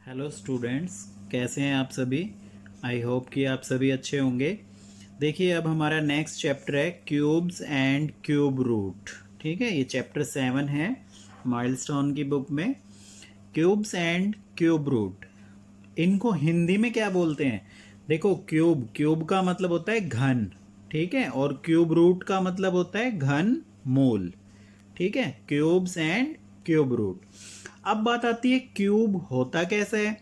Hello students, कैसे हैं आप सभी। आई होप कि आप सभी अच्छे होंगे। देखिए, अब हमारा नेक्स्ट चैप्टर है क्यूब्स एंड क्यूब रूट। ठीक है, ये चैप्टर 7 है माइलस्टोन की बुक में। क्यूब्स एंड क्यूब रूट, इनको हिंदी में क्या बोलते हैं? देखो, क्यूब क्यूब का मतलब होता है घन, ठीक है, और क्यूब रूट का मतलब होता है घन मूल। ठीक है, क्यूब्स एंड क्यूब रूट। अब बात आती है क्यूब होता कैसा है।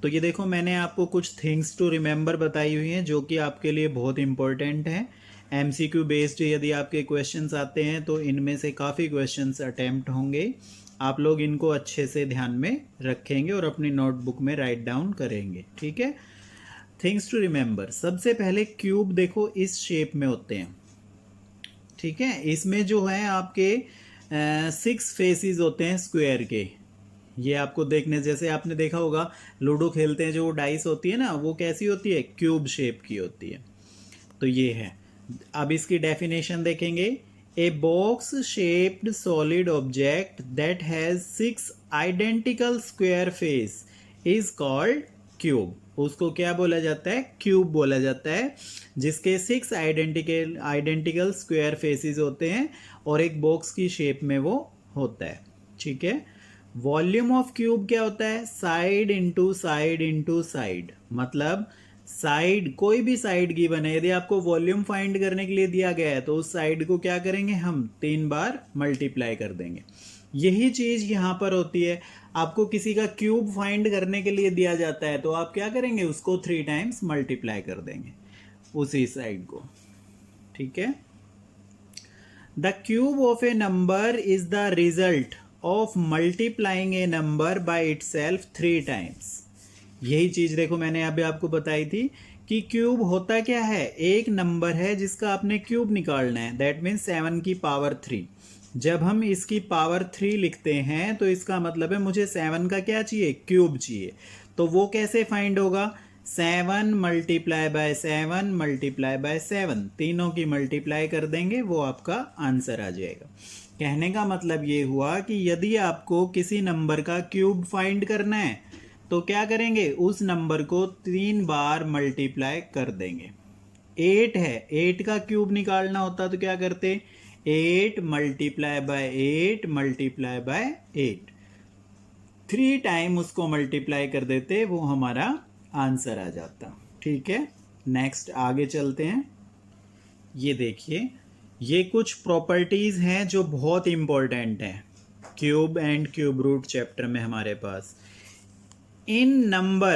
तो ये देखो, मैंने आपको कुछ थिंग्स टू रिमेंबर बताई हुई हैं जो कि आपके लिए बहुत इंपॉर्टेंट हैं। एमसीक्यू बेस्ड यदि आपके क्वेश्चंस आते हैं तो इनमें से काफ़ी क्वेश्चंस अटेम्प्ट होंगे। आप लोग इनको अच्छे से ध्यान में रखेंगे और अपनी नोटबुक में राइट डाउन करेंगे। ठीक है, थिंग्स टू रिमेंबर। सबसे पहले क्यूब देखो इस शेप में होते हैं। ठीक है, इसमें जो है आपके 6 फेसेस होते हैं स्क्वायर के। ये आपको देखने, जैसे आपने देखा होगा लूडो खेलते हैं, जो वो डाइस होती है ना, वो कैसी होती है? क्यूब शेप की होती है। तो ये है। अब इसकी डेफिनेशन देखेंगे। A box shaped solid object that has 6 identical square face is called cube. उसको क्या बोला जाता है? क्यूब बोला जाता है, जिसके 6 आइडेंटिकल स्क्वायर फेसेस होते हैं और एक बॉक्स की शेप में वो होता है। ठीक है। वॉल्यूम ऑफ क्यूब क्या होता है? Side into side into side. मतलब साइड, कोई भी साइड गिवन है, यदि आपको वॉल्यूम फाइंड करने के लिए दिया गया है तो उस साइड को क्या करेंगे? हम 3 बार मल्टीप्लाई कर देंगे। यही चीज यहां पर होती है। आपको किसी का क्यूब फाइंड करने के लिए दिया जाता है तो आप क्या करेंगे? उसको 3 टाइम्स मल्टीप्लाई कर देंगे उसी साइड को। ठीक है। The cube of a number is the result of multiplying A number by itself 3 times. यही चीज देखो मैंने अभी आपको बताई थी कि क्यूब होता क्या है? एक नंबर है जिसका आपने क्यूब निकालना है, दैट मीन्स 7 की पावर 3। जब हम इसकी पावर 3 लिखते हैं तो इसका मतलब है मुझे 7 का क्या चाहिए? क्यूब चाहिए। तो वो कैसे फाइंड होगा? 7 मल्टीप्लाई बाय 7 मल्टीप्लाई बाय 7, तीनों की मल्टीप्लाई कर देंगे, वो आपका आंसर आ जाएगा। कहने का मतलब ये हुआ कि यदि आपको किसी नंबर का क्यूब फाइंड करना है तो क्या करेंगे? उस नंबर को 3 बार मल्टीप्लाई कर देंगे। 8 है, 8 का क्यूब निकालना होता तो क्या करते? 8 multiply by 8 multiply by 8, 3 time उसको मल्टीप्लाई कर देते, वो हमारा आंसर आ जाता। ठीक है, नेक्स्ट आगे चलते हैं। ये देखिए, ये कुछ प्रॉपर्टीज हैं जो बहुत इंपॉर्टेंट हैं cube and cube root chapter में हमारे पास। In number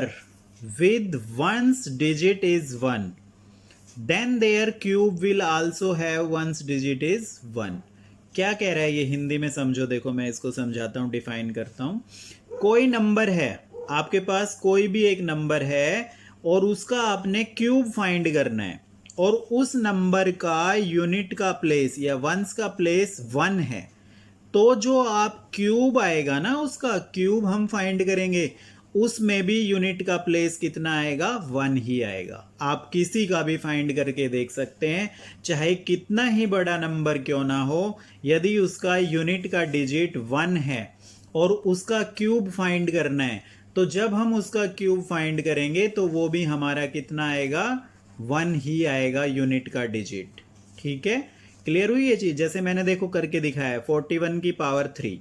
with one's digit is 1, then their cube will also have one's digit is 1। क्या कह रहा है ये? हिंदी में समझो। देखो, मैं इसको समझाता हूँ, डिफाइन करता हूँ। कोई नंबर है, आपके पास कोई भी एक नंबर है और उसका आपने क्यूब फाइंड करना है, और उस नंबर का यूनिट का प्लेस या वंस का प्लेस 1 है, तो जो आप क्यूब आएगा ना, उसका क्यूब हम फाइंड करेंगे, उसमें भी यूनिट का प्लेस कितना आएगा? 1 ही आएगा। आप किसी का भी फाइंड करके देख सकते हैं, चाहे कितना ही बड़ा नंबर क्यों ना हो, यदि उसका यूनिट का डिजिट 1 है और उसका क्यूब फाइंड करना है, तो जब हम उसका क्यूब फाइंड करेंगे तो वो भी हमारा कितना आएगा? 1 ही आएगा यूनिट का डिजिट। ठीक है, क्लियर हुई ये चीज? जैसे मैंने देखो करके दिखाया, 41 की पावर 3,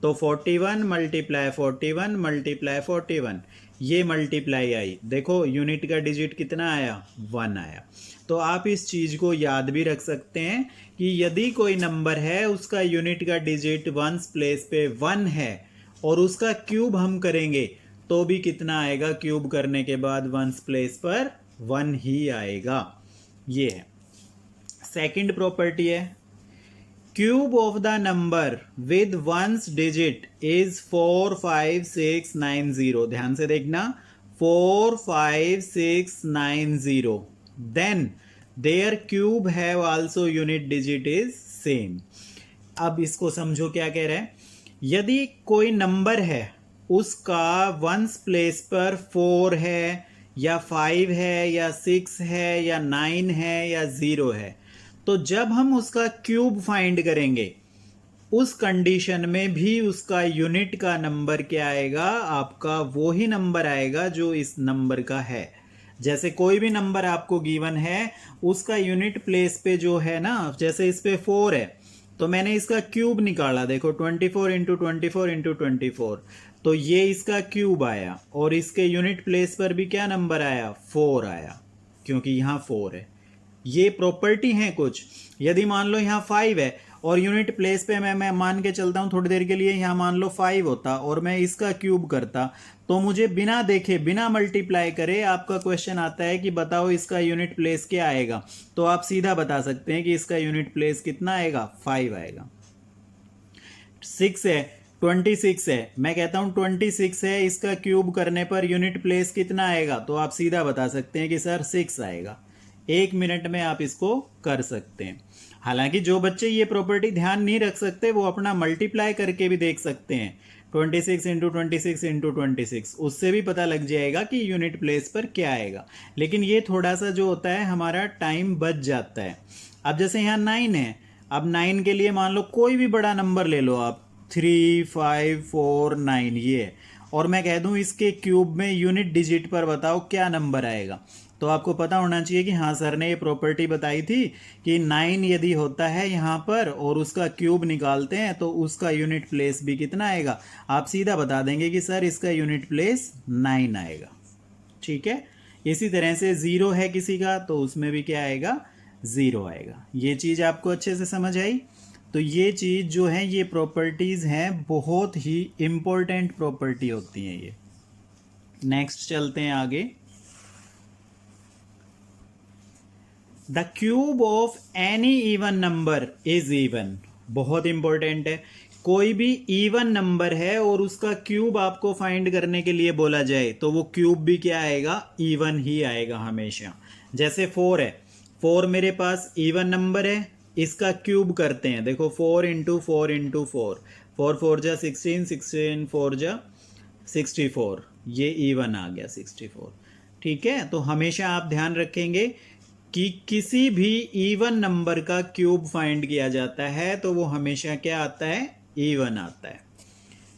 तो 41 मल्टीप्लाई 41 मल्टीप्लाई 41, ये मल्टीप्लाई आई। देखो यूनिट का डिजिट कितना आया? 1 आया। तो आप इस चीज को याद भी रख सकते हैं कि यदि कोई नंबर है, उसका यूनिट का डिजिट वंस प्लेस पे 1 है और उसका क्यूब हम करेंगे तो भी कितना आएगा? क्यूब करने के बाद वंस प्लेस पर 1 ही आएगा। ये है। सेकंड प्रॉपर्टी है, cube of the number with ones digit is 4 5 6 9 0। ध्यान से देखना, 4 5 6 9 0, then their cube have also unit digit is same. अब इसको समझो क्या कह रहा है। यदि कोई नंबर है, उसका वंस प्लेस पर 4 है या 5 है या 6 है या 9 है या 0 है, तो जब हम उसका क्यूब फाइंड करेंगे, उस कंडीशन में भी उसका यूनिट का नंबर क्या आएगा, आपका वो ही नंबर आएगा जो इस नंबर का है। जैसे कोई भी नंबर आपको गिवन है, उसका यूनिट प्लेस पे जो है ना, जैसे इस पे 4 है तो मैंने इसका क्यूब निकाला, देखो 24 इंटू 24 इंटू 24, तो ये इसका क्यूब आया और इसके यूनिट प्लेस पर भी क्या नंबर आया, 4 आया, क्योंकि यहाँ 4 है। ये प्रॉपर्टी है कुछ। यदि मान लो यहाँ 5 है और यूनिट प्लेस पे मैं मान के चलता हूँ थोड़ी देर के लिए, यहाँ मान लो 5 होता और मैं इसका क्यूब करता, तो मुझे बिना देखे बिना मल्टीप्लाई करे आपका क्वेश्चन आता है कि बताओ इसका यूनिट प्लेस क्या आएगा, तो आप सीधा बता सकते हैं कि इसका यूनिट प्लेस कितना आएगा, 5 आएगा। 6 है, 26 है, मैं कहता हूं 26 है, इसका क्यूब करने पर यूनिट प्लेस कितना आएगा, तो आप सीधा बता सकते हैं कि सर 6 आएगा। 1 मिनट में आप इसको कर सकते हैं। हालांकि जो बच्चे ये प्रॉपर्टी ध्यान नहीं रख सकते वो अपना मल्टीप्लाई करके भी देख सकते हैं, 26 इंटू 26 इंटू 26, उससे भी पता लग जाएगा कि यूनिट प्लेस पर क्या आएगा। लेकिन ये थोड़ा सा जो होता है हमारा टाइम बच जाता है। अब जैसे यहाँ 9 है, अब 9 के लिए मान लो कोई भी बड़ा नंबर ले लो आप, 3 5 4 9 ये, और मैं कह दूं इसके क्यूब में यूनिट डिजिट पर बताओ क्या नंबर आएगा, तो आपको पता होना चाहिए कि हाँ सर ने ये प्रॉपर्टी बताई थी कि 9 यदि होता है यहाँ पर और उसका क्यूब निकालते हैं तो उसका यूनिट प्लेस भी कितना आएगा, आप सीधा बता देंगे कि सर इसका यूनिट प्लेस 9 आएगा। ठीक है, इसी तरह से 0 है किसी का तो उसमें भी क्या आएगा, 0 आएगा। ये चीज़ आपको अच्छे से समझ आई। तो ये चीज़ जो है ये प्रॉपर्टीज़ हैं, बहुत ही इम्पोर्टेंट प्रॉपर्टी होती हैं ये। नेक्स्ट चलते हैं आगे। The cube of any even number is even, बहुत इंपॉर्टेंट है। कोई भी इवन नंबर है और उसका क्यूब आपको फाइंड करने के लिए बोला जाए तो वो क्यूब भी क्या आएगा, इवन ही आएगा हमेशा। जैसे 4 है, 4 मेरे पास इवन नंबर है, इसका क्यूब करते हैं, देखो 4 इंटू 4 इंटू 4, 4 4 जा 16, 16 4 जा 64, ये इवन आ गया 64। ठीक है, तो हमेशा आप ध्यान रखेंगे कि किसी भी इवन नंबर का क्यूब फाइंड किया जाता है तो वो हमेशा क्या आता है, इवन आता है।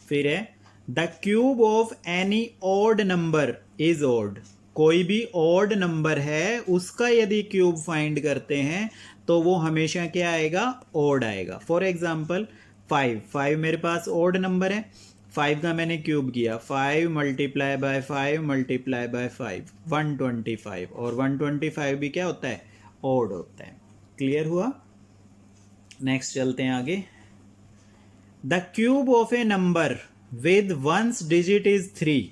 फिर है the cube of any odd number is odd, कोई भी ऑड नंबर है उसका यदि क्यूब फाइंड करते हैं तो वो हमेशा क्या आएगा, ऑड आएगा। फॉर एग्जाम्पल 5 मेरे पास ऑड नंबर है, 5 का मैंने क्यूब किया, 5 मल्टीप्लाई बाय 5 मल्टीप्लाई बाय 5 125, और 125 भी क्या होता है, ऑड होता है। क्लियर हुआ। नेक्स्ट चलते हैं आगे। The cube of a number with ones digit is 3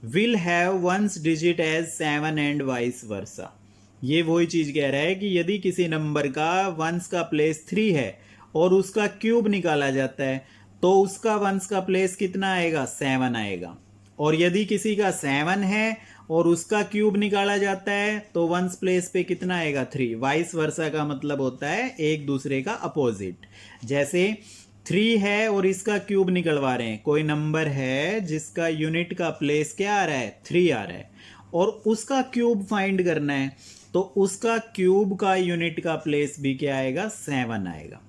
will have ones digit as 7 and vice versa. ये वही चीज कह रहा है कि यदि किसी नंबर का वंस का प्लेस 3 है और उसका क्यूब निकाला जाता है तो उसका वंस का प्लेस कितना आएगा, 7 आएगा। और यदि किसी का 7 है और उसका क्यूब निकाला जाता है तो वंस प्लेस पे कितना आएगा, 3। वाइस वर्सा का मतलब होता है एक दूसरे का अपोजिट। जैसे 3 है और इसका क्यूब निकलवा रहे हैं, कोई नंबर है जिसका यूनिट का प्लेस क्या आ रहा है, 3 आ रहा है, और उसका क्यूब फाइंड करना है तो उसका क्यूब का यूनिट का प्लेस भी क्या आएगा, 7 आएगा।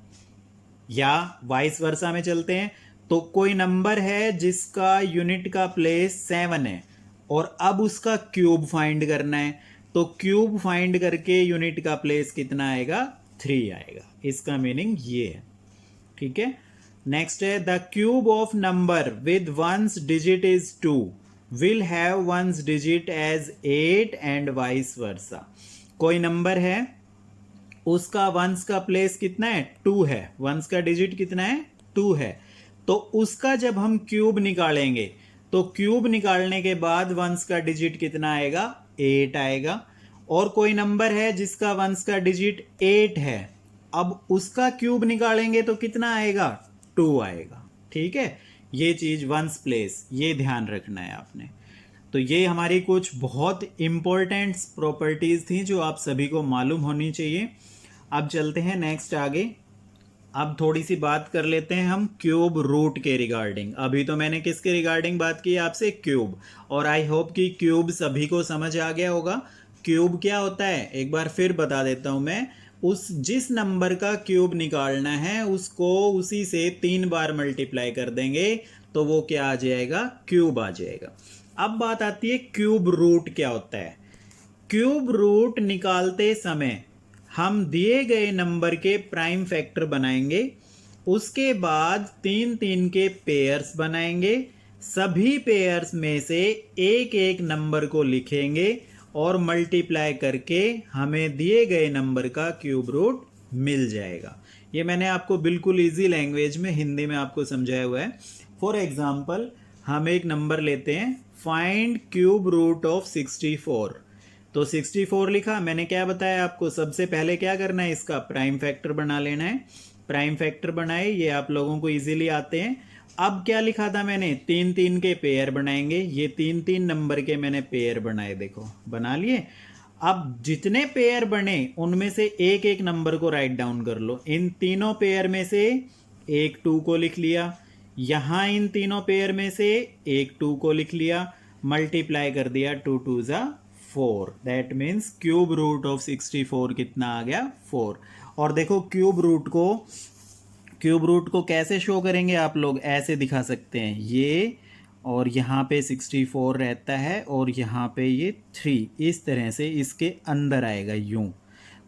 या वाइस वर्सा में चलते हैं तो कोई नंबर है जिसका यूनिट का प्लेस 7 है और अब उसका क्यूब फाइंड करना है तो क्यूब फाइंड करके यूनिट का प्लेस कितना आएगा, 3 आएगा। इसका मीनिंग ये है। ठीक है, नेक्स्ट है the cube of number with ones digit is 2 will have ones digit as 8 and vice versa. कोई नंबर है उसका वंस का प्लेस कितना है, 2 है, वंस का डिजिट कितना है, 2 है, तो उसका जब हम क्यूब निकालेंगे तो क्यूब निकालने के बाद वंस का डिजिट कितना आएगा, 8 आएगा। और कोई नंबर है जिसका वंस का डिजिट 8 है, अब उसका क्यूब निकालेंगे तो कितना आएगा, 2 आएगा। ठीक है, ये चीज वंस प्लेस, ये ध्यान रखना है आपने। तो ये हमारी कुछ बहुत इंपॉर्टेंट प्रॉपर्टीज थी जो आप सभी को मालूम होनी चाहिए। अब चलते हैं नेक्स्ट आगे। अब थोड़ी सी बात कर लेते हैं हम क्यूब रूट के रिगार्डिंग। अभी तो मैंने किसके रिगार्डिंग बात की आपसे, क्यूब, और आई होप कि क्यूब सभी को समझ आ गया होगा। क्यूब क्या होता है एक बार फिर बता देता हूं मैं, उस जिस नंबर का क्यूब निकालना है उसको उसी से 3 बार मल्टीप्लाई कर देंगे तो वो क्या आ जाएगा, क्यूब आ जाएगा। अब बात आती है क्यूब रूट क्या होता है। क्यूब रूट निकालते समय हम दिए गए नंबर के प्राइम फैक्टर बनाएंगे, उसके बाद 3 के पेयर्स बनाएंगे, सभी पेयर्स में से एक एक नंबर को लिखेंगे और मल्टीप्लाई करके हमें दिए गए नंबर का क्यूब रूट मिल जाएगा। ये मैंने आपको बिल्कुल इजी लैंग्वेज में हिंदी में आपको समझाया हुआ है। फॉर एग्जाम्पल हम एक नंबर लेते हैं, फाइंड क्यूब रूट ऑफ 64। तो 64 लिखा, मैंने क्या बताया आपको, सबसे पहले क्या करना है, इसका प्राइम फैक्टर बना लेना है। प्राइम फैक्टर बनाए, ये आप लोगों को इजीली आते हैं। अब क्या लिखा था मैंने, 3 के पेयर बनाएंगे। ये 3 नंबर के मैंने पेयर बनाए, देखो बना लिए। अब जितने पेयर बने उनमें से एक एक नंबर को राइट डाउन कर लो। इन तीनों पेयर में से एक 2 को लिख लिया, यहां इन तीनों पेयर में से एक 2 को लिख लिया, मल्टीप्लाई कर दिया, 2 2 जा 4। That means cube root of 64 कितना आ गया, 4। और देखो क्यूब रूट को कैसे शो करेंगे आप लोग, ऐसे दिखा सकते हैं ये, और यहाँ पे 64 रहता है और यहाँ पे ये 3, इस तरह से इसके अंदर आएगा यूं।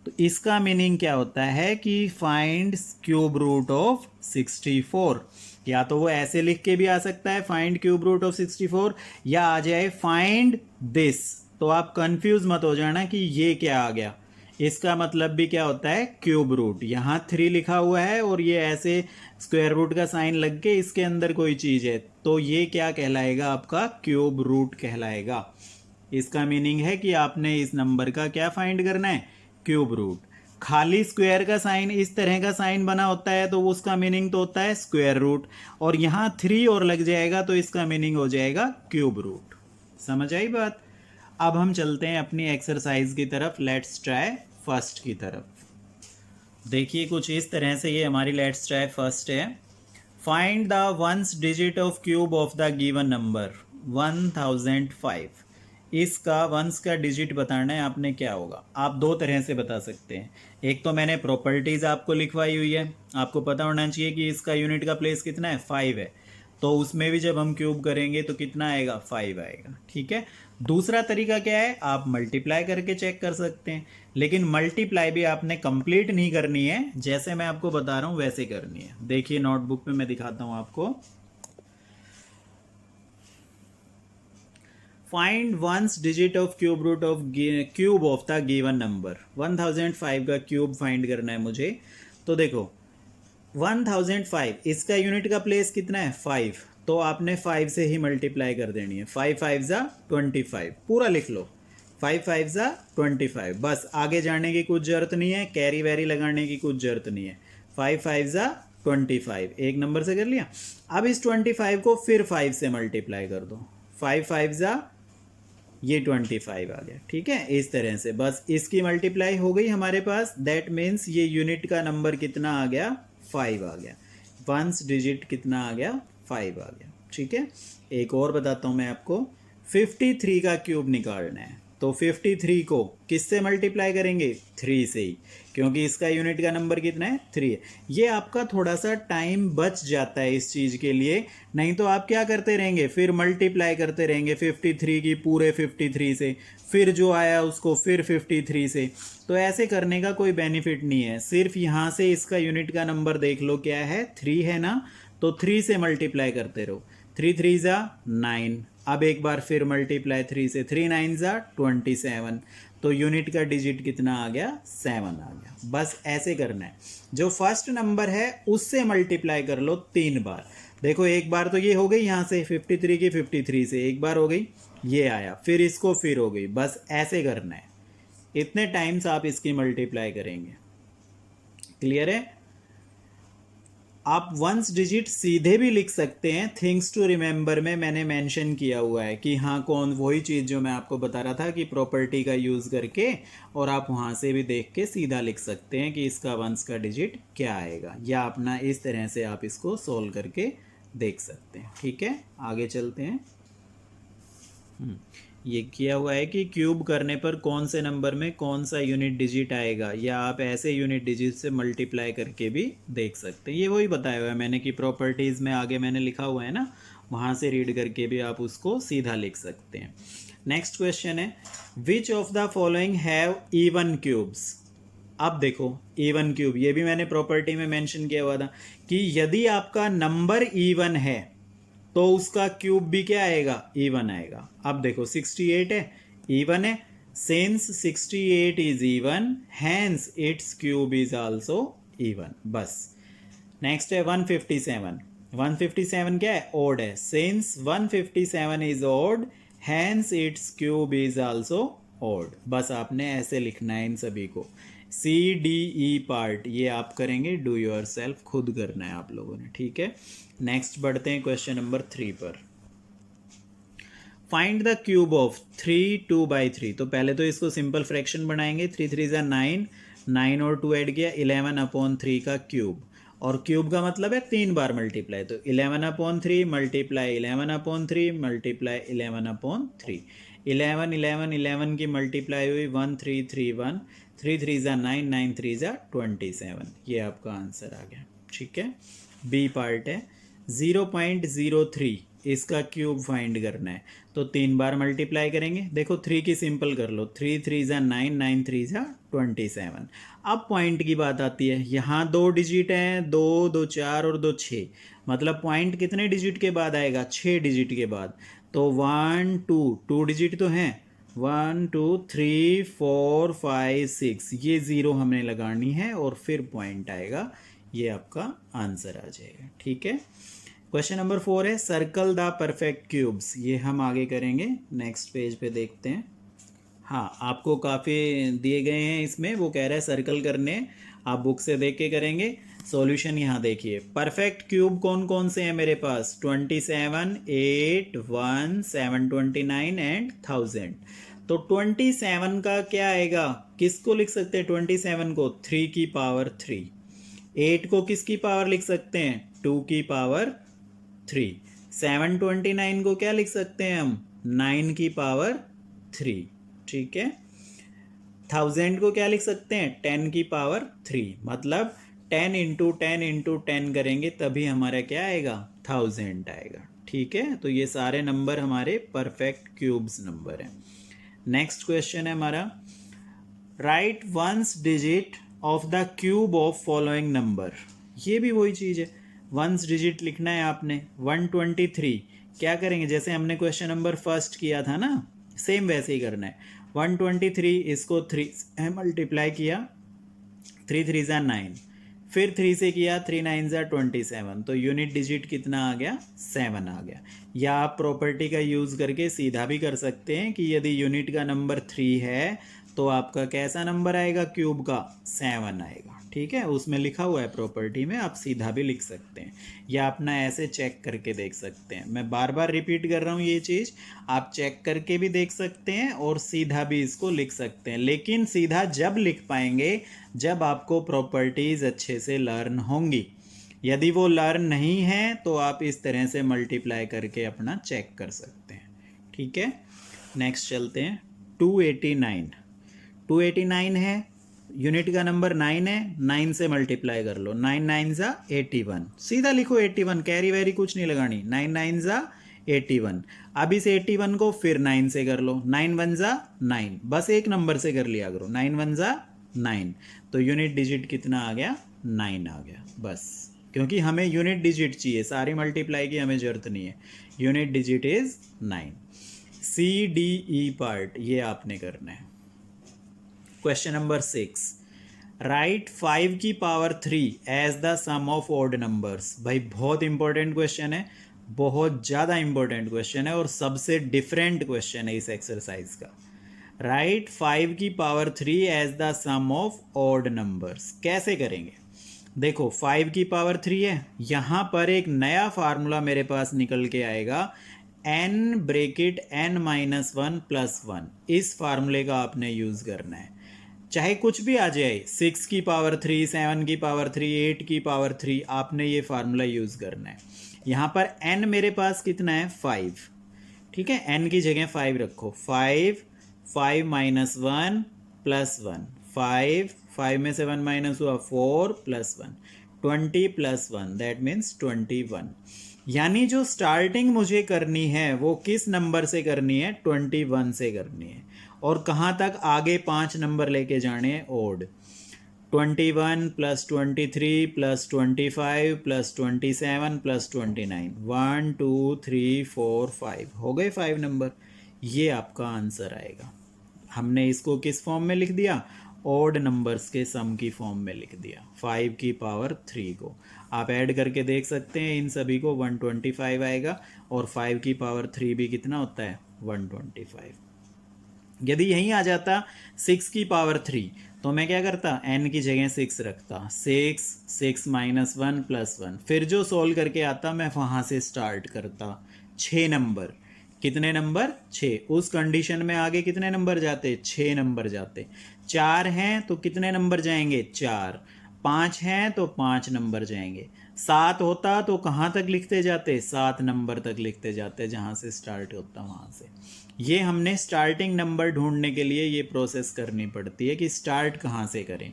तो इसका मीनिंग क्या होता है कि फाइंड क्यूब रूट ऑफ 64। या तो वो ऐसे लिख के भी आ सकता है फाइंड क्यूब रूट ऑफ 64, या आ जाए फाइंड दिस। तो आप कंफ्यूज मत हो जाना कि ये क्या आ गया, इसका मतलब भी क्या होता है, क्यूब रूट। यहाँ 3 लिखा हुआ है और ये ऐसे स्क्वायर रूट का साइन लग के इसके अंदर कोई चीज है, तो ये क्या कहलाएगा, आपका क्यूब रूट कहलाएगा। इसका मीनिंग है कि आपने इस नंबर का क्या फाइंड करना है, क्यूब रूट। खाली स्क्वायर का साइन इस तरह का साइन बना होता है तो उसका मीनिंग तो होता है स्क्वायर रूट, और यहाँ 3 और लग जाएगा तो इसका मीनिंग हो जाएगा क्यूब रूट। समझ आई बात। अब हम चलते हैं अपनी एक्सरसाइज की तरफ, लेट्स ट्राई फर्स्ट की तरफ। देखिए कुछ इस तरह से ये हमारी लेट्स ट्राई फर्स्ट है। Find the ones digit of cube of the given number 1005। इसका वंस का डिजिट बताना है आपने, क्या होगा। आप दो तरह से बता सकते हैं। एक तो मैंने प्रॉपर्टीज आपको लिखवाई हुई है, आपको पता होना चाहिए कि इसका यूनिट का प्लेस कितना है, 5 है, तो उसमें भी जब हम क्यूब करेंगे तो कितना आएगा, 5 आएगा। ठीक है। दूसरा तरीका क्या है, आप मल्टीप्लाई करके चेक कर सकते हैं, लेकिन मल्टीप्लाई भी आपने कंप्लीट नहीं करनी है, जैसे मैं आपको बता रहा हूं वैसे करनी है। देखिए नोटबुक पे मैं दिखाता हूं आपको। Find ones digit of cube root of cube of the given number. 1005 का क्यूब फाइंड करना है मुझे। तो देखो 1005 इसका यूनिट का प्लेस कितना है, 5, तो आपने 5 से ही मल्टीप्लाई कर देनी है। 5 5 जा 25, पूरा लिख लो, 5 5 जा 25। बस आगे जाने की कुछ जरूरत नहीं है, कैरी वैरी लगाने की कुछ जरूरत नहीं है। 5 5 जा 25, एक नंबर से कर लिया। अब इस 25 को फिर 5 से मल्टीप्लाई कर दो, 5 5 जा ये 25 आ गया। ठीक है, इस तरह से बस इसकी मल्टीप्लाई हो गई हमारे पास। दैट मीन्स ये यूनिट का नंबर कितना आ गया, 5 आ गया। वंस डिजिट कितना आ गया, 5 आ गया। ठीक है, एक और बताता हूं मैं आपको। 53 का क्यूब निकालना है, तो 53 को किससे मल्टीप्लाई करेंगे, 3 से ही, क्योंकि इसका यूनिट का नंबर कितना है, 3 है। ये आपका थोड़ा सा टाइम बच जाता है इस चीज़ के लिए, नहीं तो आप क्या करते रहेंगे, फिर मल्टीप्लाई करते रहेंगे 53 की पूरे 53 से, फिर जो आया उसको फिर 53 से। तो ऐसे करने का कोई बेनिफिट नहीं है। सिर्फ यहाँ से इसका यूनिट का नंबर देख लो क्या है, 3 है ना, तो 3 से मल्टीप्लाई करते रहो। 3 3 जा 9, अब एक बार फिर मल्टीप्लाई 3 से, 3 9 जा 27, तो यूनिट का डिजिट कितना आ गया, 7 आ गया। बस ऐसे करना है। जो फर्स्ट नंबर है उससे मल्टीप्लाई कर लो 3 बार। देखो एक बार तो ये हो गई, यहाँ से 53 की 53 से एक बार हो गई, ये आया, फिर इसको फिर हो गई। बस ऐसे करना है, इतने टाइम्स आप इसकी मल्टीप्लाई करेंगे। क्लियर है। आप वंस डिजिट सीधे भी लिख सकते हैं, थिंग्स टू रिमेंबर में मैंने मेंशन किया हुआ है कि हाँ कौन, वही चीज़ जो मैं आपको बता रहा था कि प्रॉपर्टी का यूज़ करके, और आप वहाँ से भी देख के सीधा लिख सकते हैं कि इसका वंस का डिजिट क्या आएगा, या अपना इस तरह से आप इसको सोल्व करके देख सकते हैं। ठीक है, आगे चलते हैं। ये किया हुआ है कि क्यूब करने पर कौन से नंबर में कौन सा यूनिट डिजिट आएगा, या आप ऐसे यूनिट डिजिट से मल्टीप्लाई करके भी देख सकते हैं। ये वही बताया हुआ है मैंने कि प्रॉपर्टीज़ में आगे मैंने लिखा हुआ है ना, वहाँ से रीड करके भी आप उसको सीधा लिख सकते हैं। नेक्स्ट क्वेश्चन है, which of the following have even cubes. अब देखो इवन क्यूब, ये भी मैंने प्रॉपर्टी में मेंशन किया हुआ था कि यदि आपका नंबर इवन है तो उसका क्यूब भी क्या आएगा, इवन आएगा। अब देखो 68 है, इवन है, since 68 is even hence its cube is also even. बस। नेक्स्ट है 157। 157 क्या है, ओड है, since 157 is odd hence its cube is also odd. बस आपने ऐसे लिखना है इन सभी को। सी डी ई पार्ट ये आप करेंगे, डू योर सेल्फ, खुद करना है आप लोगों ने, ठीक है। नेक्स्ट बढ़ते हैं क्वेश्चन नंबर 3 पर। Find the cube of 3 2/3। तो पहले तो इसको सिंपल फ्रैक्शन बनाएंगे, 3 3 ज़ा 9, 9 और 2 ऐड किया 11/3 का क्यूब। और क्यूब का मतलब है 3 बार मल्टीप्लाई, तो 11/3 मल्टीप्लाई 11/3 मल्टीप्लाई 11/3। 11 11 11 की मल्टीप्लाई हुई 1331, 3 3 ज़ा 9, 9 3 ज़ा 27। ये आपका आंसर आ गया, ठीक है। बी पार्ट है 0.03, इसका क्यूब फाइंड करना है, तो 3 बार मल्टीप्लाई करेंगे। देखो 3 की सिंपल कर लो, 3 3 ज़ा 9, 9 3 ज़ा 27। अब पॉइंट की बात आती है, यहाँ 2 डिजिट हैं, 2 2 4 और 2 6, मतलब पॉइंट कितने डिजिट के बाद आएगा, 6 डिजिट के बाद। तो 1 2 डिजिट तो हैं, 1 2 3 4 5 6, ये 0 हमें लगानी है और फिर पॉइंट आएगा, ये आपका आंसर आ जाएगा, ठीक है। क्वेश्चन नंबर 4 है, सर्कल द परफेक्ट क्यूब्स। ये हम आगे करेंगे, नेक्स्ट पेज पे देखते हैं। हाँ, आपको काफ़ी दिए गए हैं इसमें, वो कह रहा है सर्कल करने, आप बुक से देख के करेंगे। सॉल्यूशन यहाँ देखिए, परफेक्ट क्यूब कौन कौन से हैं मेरे पास, 27, 8, 1, 729 एंड 1000। तो 27 का क्या आएगा, किसको लिख सकते हैं 27 को, 3 की पावर 3। 8 को किसकी पावर लिख सकते हैं, 2 की पावर 3। 729 को क्या लिख सकते हैं हम, 9 की पावर 3, ठीक है। 1000 को क्या लिख सकते हैं, 10 की पावर 3, मतलब 10 इंटू 10 इंटू 10 करेंगे तभी हमारा क्या आएगा, 1000 आएगा, ठीक है। तो ये सारे नंबर हमारे परफेक्ट क्यूब्स नंबर हैं। नेक्स्ट क्वेश्चन है हमारा, right once digit of the cube of following number. ये भी वही चीज़ है, वंस डिजिट लिखना है आपने। 123 क्या करेंगे, जैसे हमने क्वेश्चन नंबर फर्स्ट किया था ना, सेम वैसे ही करना है। 123 इसको 3 से मल्टीप्लाई किया, 3 3 ज़ा 9, फिर 3 से किया, 3 9 ज़ा 27, तो यूनिट डिजिट कितना आ गया, 7 आ गया। या आप प्रॉपर्टी का यूज़ करके सीधा भी कर सकते हैं कि यदि यूनिट का नंबर 3 है तो आपका कैसा नंबर आएगा क्यूब का, 7 आएगा, ठीक है। उसमें लिखा हुआ है प्रॉपर्टी में, आप सीधा भी लिख सकते हैं या अपना ऐसे चेक करके देख सकते हैं। मैं बार बार रिपीट कर रहा हूँ ये चीज़, आप चेक करके भी देख सकते हैं और सीधा भी इसको लिख सकते हैं, लेकिन सीधा जब लिख पाएंगे जब आपको प्रॉपर्टीज़ अच्छे से लर्न होंगी। यदि वो लर्न नहीं है तो आप इस तरह से मल्टीप्लाई करके अपना चेक कर सकते हैं, ठीक है। नेक्स्ट चलते हैं, 289। 289 है, यूनिट का नंबर 9 है, 9 से मल्टीप्लाई कर लो, 9 9 ज़ा 81, सीधा लिखो 81, कैरी वैरी कुछ नहीं लगानी, 9 9 ज़ा 81। अब इस 81 को फिर 9 से कर लो, 9 1 ज़ा 9, बस एक नंबर से कर लिया करो, 9 1 ज़ा 9, तो यूनिट डिजिट कितना आ गया, 9 आ गया। बस, क्योंकि हमें यूनिट डिजिट चाहिए, सारी मल्टीप्लाई की हमें ज़रूरत नहीं है, unit digit is 9। C D E part ये आपने करना है। क्वेश्चन नंबर 6, राइट 5 की power 3 as the sum of odd numbers. भाई बहुत इंपॉर्टेंट क्वेश्चन है, बहुत ज़्यादा इंपॉर्टेंट क्वेश्चन है और सबसे डिफरेंट क्वेश्चन है इस एक्सरसाइज का। राइट 5 की power 3 as the sum of odd numbers, कैसे करेंगे, देखो 5 की पावर 3 है, यहाँ पर एक नया फार्मूला मेरे पास निकल के आएगा, n ब्रेकेट n-1 + 1, इस फार्मूले का आपने यूज़ करना है, चाहे कुछ भी आ जाए, 6 की पावर 3, 7 की पावर 3, 8 की पावर 3, आपने ये फार्मूला यूज़ करना है। यहाँ पर n मेरे पास कितना है, 5, ठीक है, n की जगह 5 रखो, 5, 5 माइनस 1 प्लस 1, 5, 5 में से 1 माइनस हुआ 4 प्लस 1, 20 प्लस 1 दैट मीन्स 21। यानी जो स्टार्टिंग मुझे करनी है वो किस नंबर से करनी है, 21 से करनी है। और कहाँ तक आगे 5 नंबर लेके जाने हैं, odd. 21 plus 23 plus 25 plus 27 plus 29, 1 2 3 4 5 हो गए 5 नंबर। ये आपका आंसर आएगा। हमने इसको किस फॉर्म में लिख दिया, ऑड नंबर्स के सम की फॉर्म में लिख दिया, 5 की पावर 3 को। आप ऐड करके देख सकते हैं इन सभी को, 125 आएगा। और 5 की पावर 3 भी कितना होता है, 125। यदि यहीं आ जाता 6 की पावर 3 तो मैं क्या करता, n की जगह 6 रखता, 6, 6 माइनस 1 प्लस 1, फिर जो सोल्व करके आता मैं वहाँ से स्टार्ट करता। 6 नंबर, कितने नंबर, 6। उस कंडीशन में आगे कितने नंबर जाते, 6 नंबर जाते। 4 हैं तो कितने नंबर जाएंगे, 4। 5 हैं तो 5 नंबर जाएंगे। 7 होता तो कहाँ तक लिखते जाते, 7 नंबर तक लिखते जाते, जहाँ से स्टार्ट होता वहाँ से। ये हमने स्टार्टिंग नंबर ढूंढने के लिए ये प्रोसेस करनी पड़ती है कि स्टार्ट कहाँ से करें।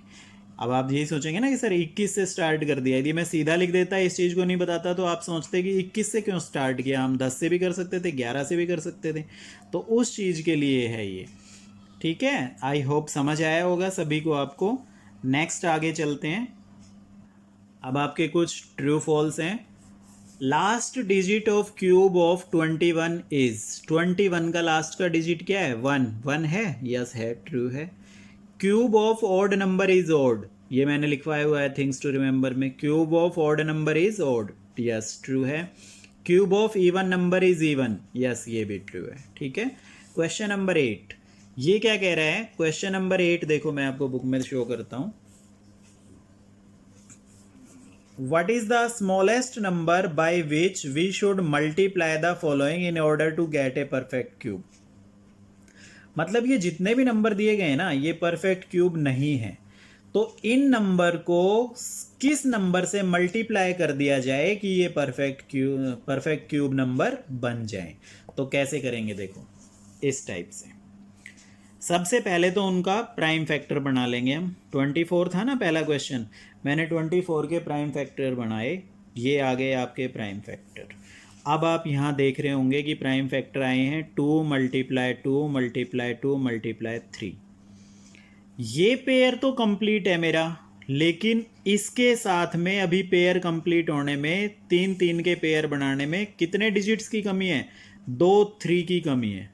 अब आप यही सोचेंगे ना कि सर 21 से स्टार्ट कर दिया, यदि मैं सीधा लिख देता, इस चीज़ को नहीं बताता, तो आप सोचते कि 21 से क्यों स्टार्ट किया, हम 10 से भी कर सकते थे, 11 से भी कर सकते थे। तो उस चीज़ के लिए है ये। ठीक है, आई होप समझ आया होगा सभी को आपको। नेक्स्ट आगे चलते हैं। अब आपके कुछ ट्रू फॉल्स हैं। Last digit of cube of 21 is, 21 का लास्ट का डिजिट क्या है, 1, 1 है, यस है, ट्रू है। Cube of odd number is odd, ये मैंने लिखवाया हुआ है थिंग्स टू रिमेंबर में। Cube of odd number is odd, yes true है। Cube of even number is even, yes ये भी ट्रू है। ठीक है, क्वेश्चन नंबर 8 ये क्या कह रहा है, क्वेश्चन नंबर 8 देखो मैं आपको बुक में शो करता हूं। What is the smallest number by which we should multiply the following in order to get a perfect cube? मतलब ये जितने भी नंबर दिए गए ना ये परफेक्ट क्यूब नहीं है, तो इन नंबर को किस नंबर से मल्टीप्लाई कर दिया जाए कि ये परफेक्ट क्यूब नंबर बन जाए। तो कैसे करेंगे देखो, इस टाइप से। सबसे पहले तो उनका प्राइम फैक्टर बना लेंगे हम। 24 था ना पहला क्वेश्चन, मैंने 24 के प्राइम फैक्टर बनाए, ये आ गए आपके प्राइम फैक्टर। अब आप यहाँ देख रहे होंगे कि प्राइम फैक्टर आए हैं 2 मल्टीप्लाई 2 मल्टीप्लाई 2 मल्टीप्लाई 3। ये पेयर तो कंप्लीट है मेरा, लेकिन इसके साथ में अभी पेयर कंप्लीट होने में 3 3 के पेयर बनाने में कितने डिजिट्स की कमी है, 2 3 की कमी है।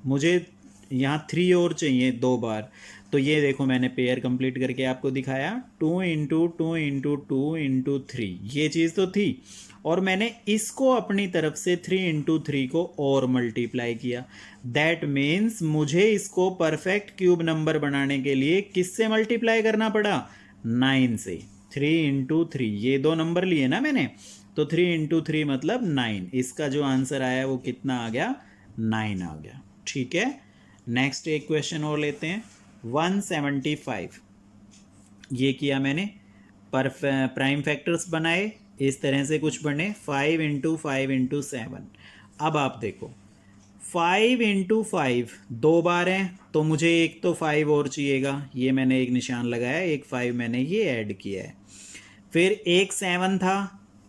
मुझे यहाँ 3 और चाहिए 2 बार। तो ये देखो मैंने पेयर कंप्लीट करके आपको दिखाया, 2 इंटू 2 इंटू 2 इंटू 3, ये चीज़ तो थी। और मैंने इसको अपनी तरफ से 3 इंटू 3 को और मल्टीप्लाई किया। दैट मीन्स मुझे इसको परफेक्ट क्यूब नंबर बनाने के लिए किससे मल्टीप्लाई करना पड़ा, 9 से। 3 इंटू 3, ये 2 नंबर लिए ना मैंने, तो 3 इंटू 3 मतलब 9। इसका जो आंसर आया वो कितना आ गया, 9 आ गया। ठीक है, नेक्स्ट एक क्वेश्चन और लेते हैं। 175 ये किया मैंने, पर प्राइम फैक्टर्स बनाए, इस तरह से कुछ बने, 5 इंटू 5 इंटू 7। अब आप देखो 5 इंटू 5 2 बार हैं, तो मुझे एक तो 5 और चाहिएगा, ये मैंने एक निशान लगाया, एक 5 मैंने ये ऐड किया है। फिर एक 7 था,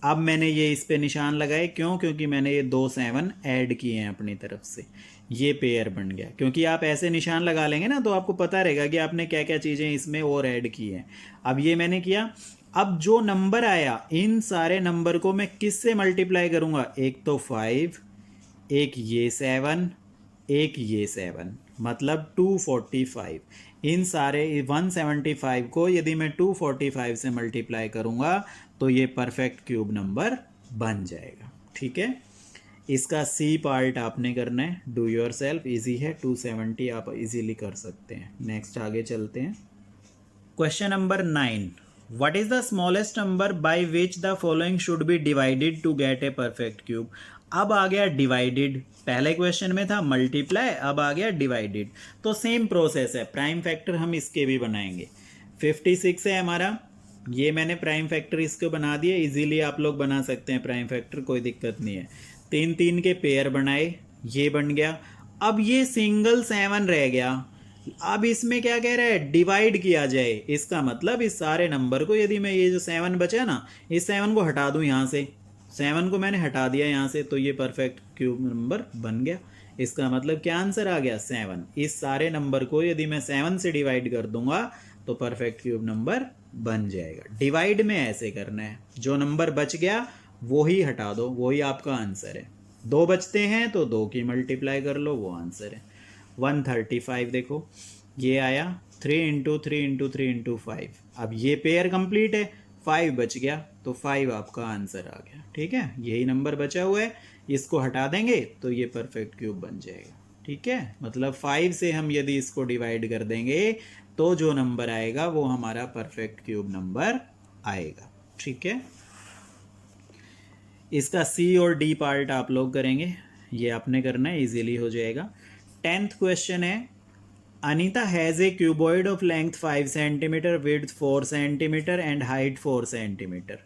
अब मैंने ये इस पे निशान लगाए, क्यों, क्योंकि मैंने ये 2 7 ऐड किए हैं अपनी तरफ से, ये पेयर बन गया। क्योंकि आप ऐसे निशान लगा लेंगे ना तो आपको पता रहेगा कि आपने क्या क्या चीज़ें इसमें और ऐड की हैं। अब ये मैंने किया। अब जो नंबर आया, इन सारे नंबर को मैं किस से मल्टीप्लाई करूँगा, एक तो 5, एक ये 7, एक ये 7, मतलब 245। इन सारे 175 को यदि मैं 245 से मल्टीप्लाई करूँगा तो ये परफेक्ट क्यूब नंबर बन जाएगा। ठीक है, इसका सी पार्ट आपने करना है, डू योर सेल्फ, ईजी है, 270 आप इजीली कर सकते हैं। नेक्स्ट आगे चलते हैं। Question number 9, what is the smallest number by which the following should be divided to get a perfect cube. अब आ गया डिवाइडेड, पहले क्वेश्चन में था मल्टीप्लाई, अब आ गया डिवाइडेड। तो सेम प्रोसेस है, प्राइम फैक्टर हम इसके भी बनाएंगे। 56 है हमारा, ये मैंने प्राइम फैक्टर इसको बना दिया, इजीली आप लोग बना सकते हैं प्राइम फैक्टर, कोई दिक्कत नहीं है। 3 3 के पेयर बनाए, ये बन गया। अब ये सिंगल 7 रह गया। अब इसमें क्या कह रहा है, डिवाइड किया जाए। इसका मतलब इस सारे नंबर को, यदि मैं ये जो 7 बचा ना, इस 7 को हटा दूं यहाँ से, 7 को मैंने हटा दिया यहाँ से, तो ये परफेक्ट क्यूब नंबर बन गया। इसका मतलब क्या आंसर आ गया, 7। इस सारे नंबर को यदि मैं 7 से डिवाइड कर दूंगा तो परफेक्ट क्यूब नंबर बन जाएगा। डिवाइड में ऐसे करना है, जो नंबर बच गया वो ही हटा दो, वही आपका आंसर है। 2 बचते हैं तो 2 की मल्टीप्लाई कर लो, वो आंसर है। 135 देखो ये आया, 3 इंटू 3 इंटू 3 इंटू 5। अब ये पेयर कंप्लीट है, 5 बच गया तो 5 आपका आंसर आ गया। ठीक है, यही नंबर बचा हुआ है, इसको हटा देंगे तो ये परफेक्ट क्यूब बन जाएगा। ठीक है, मतलब 5 से हम यदि इसको डिवाइड कर देंगे तो जो नंबर आएगा वो हमारा परफेक्ट क्यूब नंबर आएगा। ठीक है, इसका सी और डी पार्ट आप लोग करेंगे, ये आपने करना है, इजीली हो जाएगा। 10th क्वेश्चन है, Anita has a cuboid of length 5 centimetre, width 4 centimetre and height 4 centimetre.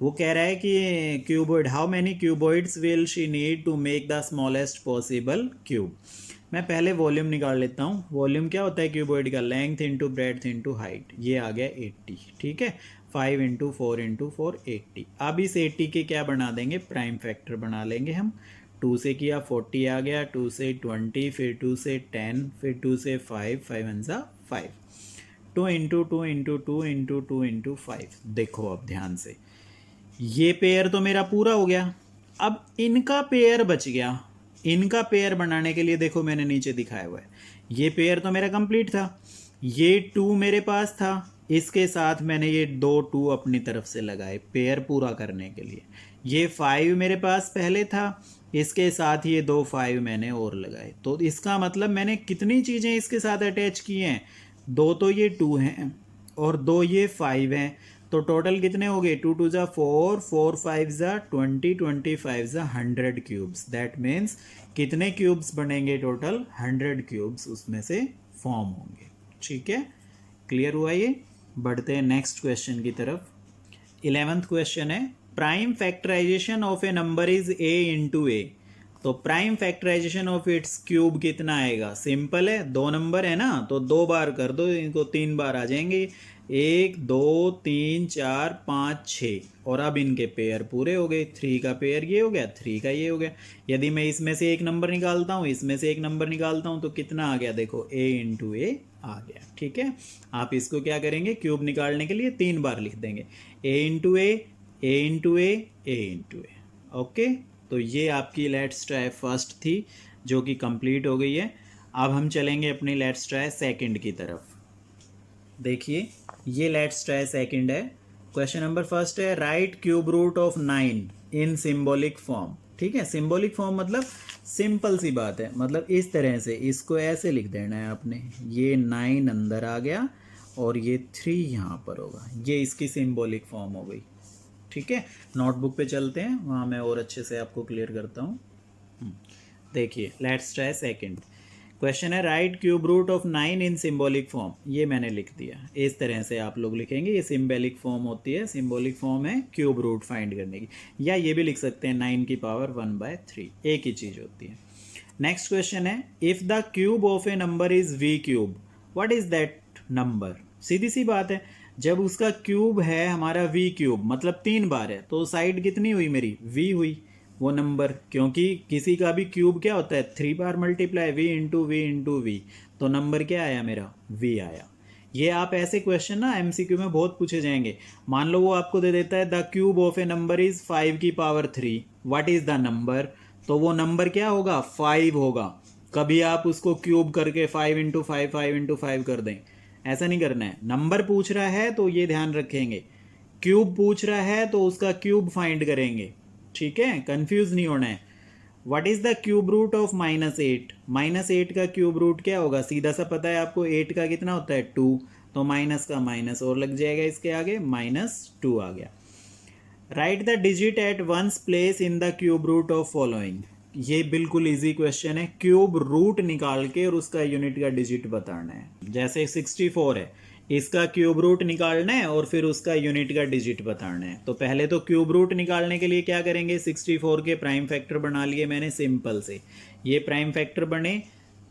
वो कह रहा है कि cuboid, how many cuboids will she need to make the smallest possible cube. मैं पहले वॉल्यूम निकाल लेता हूँ। वॉल्यूम क्या होता है क्यूबॉइड का, length into breadth into height. ये आ गया 80। ठीक है, 5 इंटू 4 इंटू 4 80। अब इस 80 के क्या बना देंगे, प्राइम फैक्टर बना लेंगे हम। 2 से किया 40 आ गया, 2 से 20, फिर 2 से 10, फिर 2 से 5, 5 1 5। 2 इंटू 2 इंटू 2 इंटू 2 इंटू 5। देखो अब ध्यान से, ये पेयर तो मेरा पूरा हो गया। अब इनका पेयर बच गया। इनका पेयर बनाने के लिए देखो मैंने नीचे दिखाया हुआ है, ये पेयर तो मेरा कंप्लीट था, ये 2 मेरे पास था, इसके साथ मैंने ये 2 2 अपनी तरफ से लगाए पेयर पूरा करने के लिए। ये 5 मेरे पास पहले था, इसके साथ ये 2 5 मैंने और लगाए। तो इसका मतलब मैंने कितनी चीज़ें इसके साथ अटैच की हैं, 2 तो ये 2 हैं और 2 ये 5 हैं। तो टोटल कितने हो गए, 2 2 ज़ा 4, 4 5 ज़ा 20, 25 ज़ा 100 क्यूब्स। दैट मीन्स कितने क्यूब्स बनेंगे, टोटल 100 क्यूब्स उसमें से फॉर्म होंगे। ठीक है, क्लियर हुआ ये। बढ़ते हैं नेक्स्ट क्वेश्चन की तरफ। 11th क्वेश्चन है, prime factorisation of a number is a into a. तो prime factorisation of its cube कितना आएगा, सिंपल है, 2 नंबर है ना, तो 2 बार कर दो, इनको 3 बार आ जाएंगे। 1 2 3 4 5 6, और अब इनके पेयर पूरे हो गए। 3 का पेयर ये हो गया, 3 का ये हो गया। यदि मैं इसमें से एक नंबर निकालता हूँ, इसमें से एक नंबर निकालता हूँ, तो कितना आ गया, देखो a इंटू ए आ गया। ठीक है, आप इसको क्या करेंगे, क्यूब निकालने के लिए 3 बार लिख देंगे, a into A, A into A, A into A. Okay, तो ये आपकी लेट्स ट्राई फर्स्ट थी जो कि कंप्लीट हो गई है। अब हम चलेंगे अपनी लेट्स ट्राई सेकंड की तरफ। देखिए ये लेट्स ट्राई सेकंड है। क्वेश्चन नंबर फर्स्ट है, write cube root of 9 in symbolic form. ठीक है, सिंबॉलिक फॉर्म मतलब सिंपल सी बात है, मतलब इस तरह से इसको ऐसे लिख देना है आपने, ये 9 अंदर आ गया और ये 3 यहाँ पर होगा, ये इसकी सिंबॉलिक फॉर्म हो गई। ठीक है, नोटबुक पे चलते हैं, वहाँ मैं और अच्छे से आपको क्लियर करता हूँ। देखिए लेट्स ट्राई सेकंड। क्वेश्चन है, write cube root of 9 in symbolic form. ये मैंने लिख दिया, इस तरह से आप लोग लिखेंगे, ये सिंबॉलिक फॉर्म होती है, सिंबॉलिक फॉर्म है क्यूब रूट फाइंड करने की। या ये भी लिख सकते हैं 9 की पावर 1/3, एक ही चीज़ होती है। नेक्स्ट क्वेश्चन है, if the cube of a number is v cube, what is that number. सीधी सी बात है, जब उसका क्यूब है हमारा वी क्यूब, मतलब 3 बार है, तो साइड कितनी हुई मेरी, वी हुई वो नंबर, क्योंकि किसी का भी क्यूब क्या होता है, 3 बार multiply v into v into v, तो नंबर क्या आया मेरा, वी आया। ये आप ऐसे क्वेश्चन ना एमसीक्यू में बहुत पूछे जाएंगे। मान लो वो आपको दे देता है, the cube of a number is 5 की power 3, what is the number, तो वो नंबर क्या होगा, 5 होगा। कभी आप उसको क्यूब करके 5 इंटू 5 5 इंटू 5 कर दें, ऐसा नहीं करना है। नंबर पूछ रहा है तो ये ध्यान रखेंगे, क्यूब पूछ रहा है तो उसका क्यूब फाइंड करेंगे। ठीक है, कंफ्यूज नहीं होना है। What is the cube root of -8, -8 का क्यूब रूट क्या होगा, सीधा सा पता है आपको, 8 का कितना होता है 2, तो माइनस का माइनस और लग जाएगा इसके आगे, -2 आ गया। Write the digit at ones place in the cube root of following. ये बिल्कुल इजी क्वेश्चन है, क्यूब रूट निकाल के और उसका यूनिट का डिजिट बताना है। जैसे 64 है, इसका क्यूब रूट निकालना है और फिर उसका यूनिट का डिजिट बताना है। तो पहले तो क्यूब रूट निकालने के लिए क्या करेंगे, 64 के प्राइम फैक्टर बना लिए मैंने सिंपल से, ये प्राइम फैक्टर बने,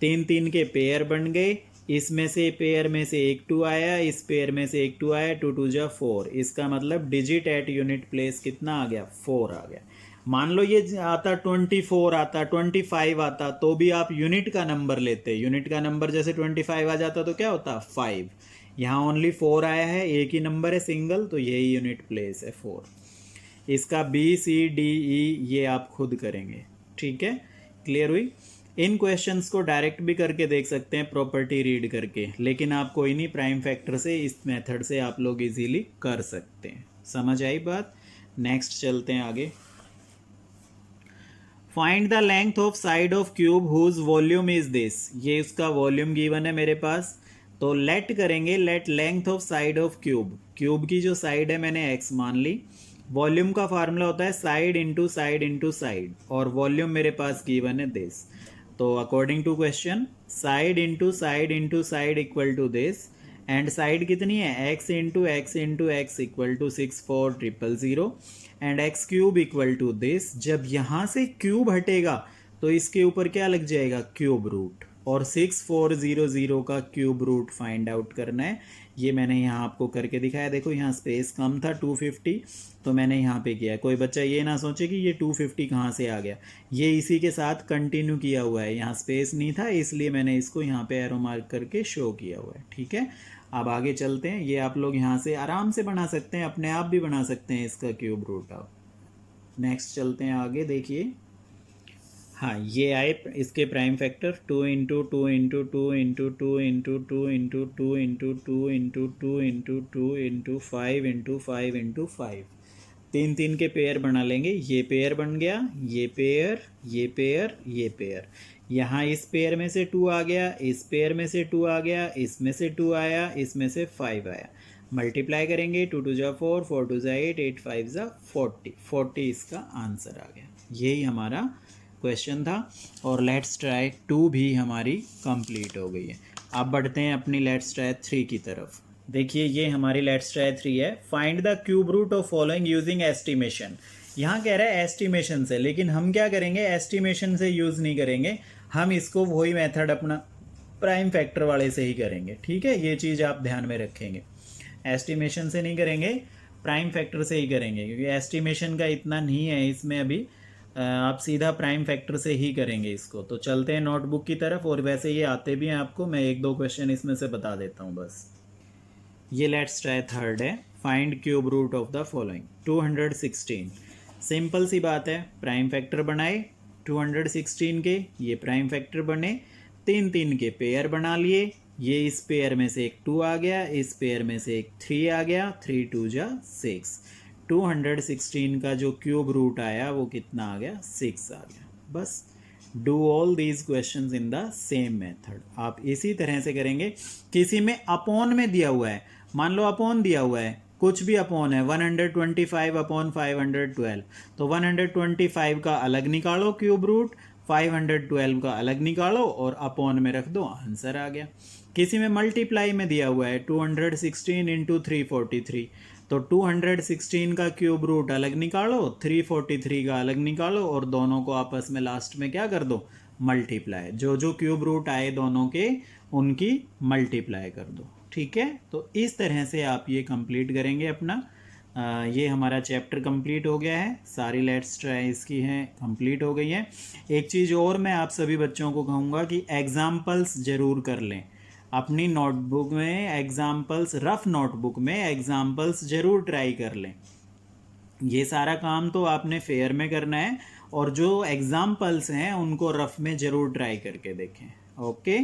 3 3 के पेयर बन गए, इसमें से पेयर में से एक 2 आया, इस पेयर में से एक 2 आया, 2 2 जा 4। इसका मतलब डिजिट एट यूनिट प्लेस कितना आ गया, 4 आ गया। मान लो ये आता 24 आता, 25 आता, तो भी आप यूनिट का नंबर लेते। यूनिट का नंबर जैसे 25 आ जाता तो क्या होता, 5। यहाँ ओनली 4 आया है, एक ही नंबर है सिंगल, तो यही यूनिट प्लेस है 4। इसका बी सी डी ई ये आप खुद करेंगे, ठीक है। क्लियर हुई। इन क्वेश्चंस को डायरेक्ट भी करके देख सकते हैं प्रॉपर्टी रीड करके, लेकिन आप कोई नहीं, प्राइम फैक्टर से इस मेथड से आप लोग इजीली कर सकते हैं। समझ आई बात। नेक्स्ट चलते हैं आगे। Find the length of side of cube whose volume is this. ये उसका वॉल्यूम गिवन है मेरे पास, तो लेट करेंगे, late length of side of cube. Cube की जो साइड है मैंने x मान ली। वॉल्यूम का फार्मूला होता है side into side into side, और वॉल्यूम मेरे पास गिवन है दिस। तो according to question side into side into side equal to this, and side कितनी है, x into x into x equal to 64000 and x cube equal to this. जब यहाँ से क्यूब हटेगा तो इसके ऊपर क्या लग जाएगा, क्यूब रूट, और 6400 का क्यूब रूट फाइंड आउट करना है। ये मैंने यहाँ आपको करके दिखाया। देखो यहाँ स्पेस कम था 250, तो मैंने यहाँ पे किया। कोई बच्चा ये ना सोचे कि ये 250 कहाँ से आ गया, ये इसी के साथ कंटिन्यू किया हुआ है। यहाँ स्पेस नहीं था इसलिए मैंने इसको यहाँ पे एरो मार्क करके शो किया हुआ है, ठीक है। अब आगे चलते हैं। ये आप लोग यहाँ से आराम से बना सकते हैं, अपने आप भी बना सकते हैं इसका क्यूब रूट। आप नेक्स्ट चलते हैं आगे। देखिए हाँ, ये आए इसके prime factor 2 into 2 into 2 into 2 into 2 into 2 into 2 into 2 into 2 into 5 into 5 into 5। 3 3 के पेयर बना लेंगे। ये पेयर बन गया, ये पेयर, ये पेयर, ये पेयर। यहाँ इस पेयर में से 2 आ गया, इस पेयर में से 2 आ गया, इसमें से 2 आया, इसमें से 5 आया। मल्टीप्लाई करेंगे, 2 2 जा 4, 4 2 जा 8, 8 5 जा 40। 40 इसका आंसर आ गया। यही हमारा क्वेश्चन था, और लेट्स ट्राई 2 भी हमारी कंप्लीट हो गई है। अब बढ़ते हैं अपनी लेट्स ट्राई 3 की तरफ। देखिए ये हमारी लेट्स ट्राई 3 है। Find the cube root of following using estimation. यहाँ कह रहा है एस्टिमेशन से, लेकिन हम क्या करेंगे, एस्टिमेशन से यूज़ नहीं करेंगे, हम इसको वही मेथड अपना प्राइम फैक्टर वाले से ही करेंगे, ठीक है। ये चीज़ आप ध्यान में रखेंगे, एस्टिमेशन से नहीं करेंगे, प्राइम फैक्टर से ही करेंगे, क्योंकि एस्टिमेशन का इतना नहीं है इसमें अभी। आप सीधा प्राइम फैक्टर से ही करेंगे इसको। तो चलते हैं नोटबुक की तरफ, और वैसे ये आते भी हैं आपको, मैं 1 2 क्वेश्चन इसमें से बता देता हूँ बस। ये लेट्स ट्राई 3rd है। Find cube root of the following 216। Simple सी बात है, प्राइम फैक्टर बनाए 216 के, ये प्राइम फैक्टर बने, 3 3 के पेयर बना लिए। ये इस पेयर में से एक 2 आ गया, इस पेयर में से एक 3 आ गया, 3 2 जा 6। 216 का जो क्यूब रूट आया वो कितना आ गया, 6 आ गया। बस do all these questions in the same method. आप इसी तरह से करेंगे। किसी में अपॉन में दिया हुआ है, मान लो अपॉन दिया हुआ है, कुछ भी अपॉन है, 125 अपॉन 512, तो 125 का अलग निकालो क्यूब रूट, 512 का अलग निकालो और अपॉन में रख दो, आंसर आ गया। किसी में मल्टीप्लाई में दिया हुआ है 216 इंटू 343, तो 216 का क्यूब रूट अलग निकालो, 343 का अलग निकालो, और दोनों को आपस में लास्ट में क्या कर दो, मल्टीप्लाई। जो जो क्यूब रूट आए दोनों के, उनकी मल्टीप्लाई कर दो, ठीक है। तो इस तरह से आप ये कंप्लीट करेंगे अपना। ये हमारा चैप्टर कंप्लीट हो गया है। सारी लेट्स ट्राई इसकी हैं कंप्लीट हो गई है। एक चीज़ और मैं आप सभी बच्चों को कहूँगा कि एग्जाम्पल्स ज़रूर कर लें अपनी नोटबुक में। एग्जाम्पल्स, रफ नोटबुक में एग्जाम्पल्स ज़रूर ट्राई कर लें। ये सारा काम तो आपने फेयर में करना है, और जो एग्जाम्पल्स हैं उनको रफ में ज़रूर ट्राई करके देखें। ओके।